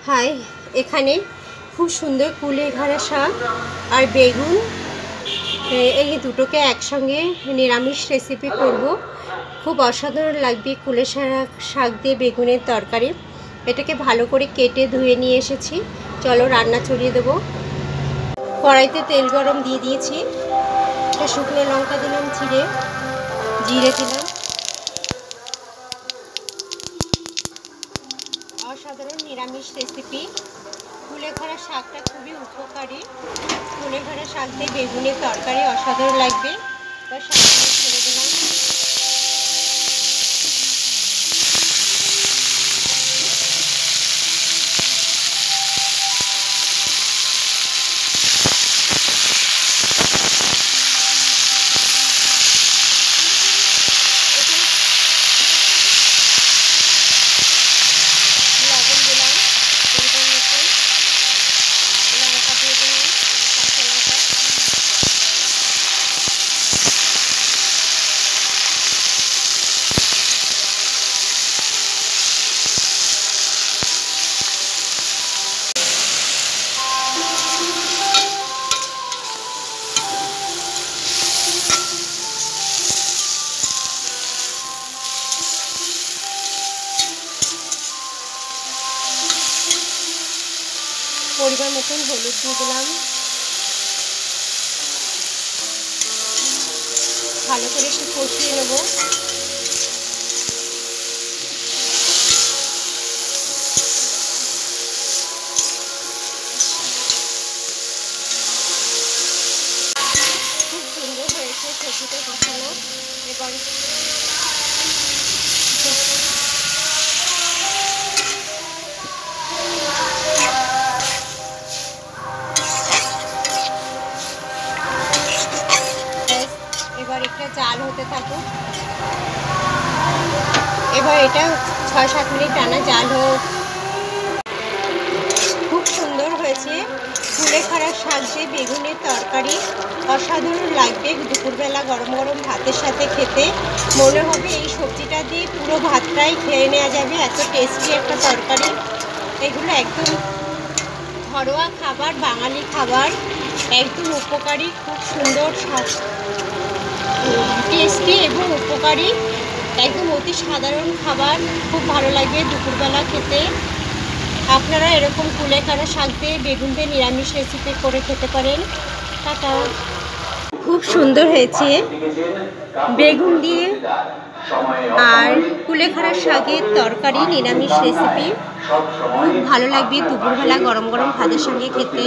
High, এখানে খুব সুন্দর কুলেখাড়া শাক আর বেগুন এই দুটোকে একসঙ্গে নিরামিষ রেসিপি করব। খুব অসাধারণ লাগবে কুলেখাড়া শাক দিয়ে বেগুনের তরকারি। এটাকে ভালো করে কেটে ধুয়ে নিয়ে এসেছি। চলো রান্না চড়িয়ে দেবো। কড়াইতে তেল গরম দিয়ে দিয়েছি। একটা শুকনো লঙ্কা দিলাম চিড়ে, জিরে দিলাম। অসাধারণ নিরামিষ রেসিপি। কুলেখাড়া শাকটা খুবই উপকারী। কুলেখাড়া শাক দিয়ে বেগুনের তরকারি অসাধারণ লাগবে। এবার শাকটা ছেড়ে দিলাম। লবণ দিলাম, পরিমাণ মতো লঙ্কা দিয়ে দিলাম, কাঁচা লঙ্কা। পরিমাণ মতন হলুদ দিয়ে দিলাম। ভালো করে একটু কষিয়ে নেব। খুব সুন্দর হয়েছে সবজিটা কষানো। এবার এটা জাল হতে থাকুক। এবার এটা 6-7 মিনিট টানা জাল হোক। খুব সুন্দর হয়েছে কুলেখাড়া শাক দিয়ে বেগুনের তরকারি। অসাধারণ লাগবে দুপুরবেলা গরম গরম ভাতের সাথে খেতে। মনে হবে এই সবজিটা দিয়ে পুরো ভাতটাই খেয়ে নেওয়া যাবে, এত টেস্টি একটা তরকারি। এগুলো একদম ঘরোয়া খাবার, বাঙালি খাবার, একদম উপকারী। খুব সুন্দর টেস্টি এবং উপকারী, একদম অতি সাধারণ খাবার। খুব ভালো লাগবে দুপুরবেলা খেতে। আপনারা এরকম কুলেখাড়া শাক দিয়ে বেগুন দিয়ে নিরামিষ রেসিপি করে খেতে পারেন। টাটা। খুব সুন্দর হয়েছে বেগুন দিয়ে আর কুলেখাড়া শাকের তরকারি নিরামিষ রেসিপি। খুব ভালো লাগবে দুপুরবেলা গরম গরম ভাতের সঙ্গে খেতে।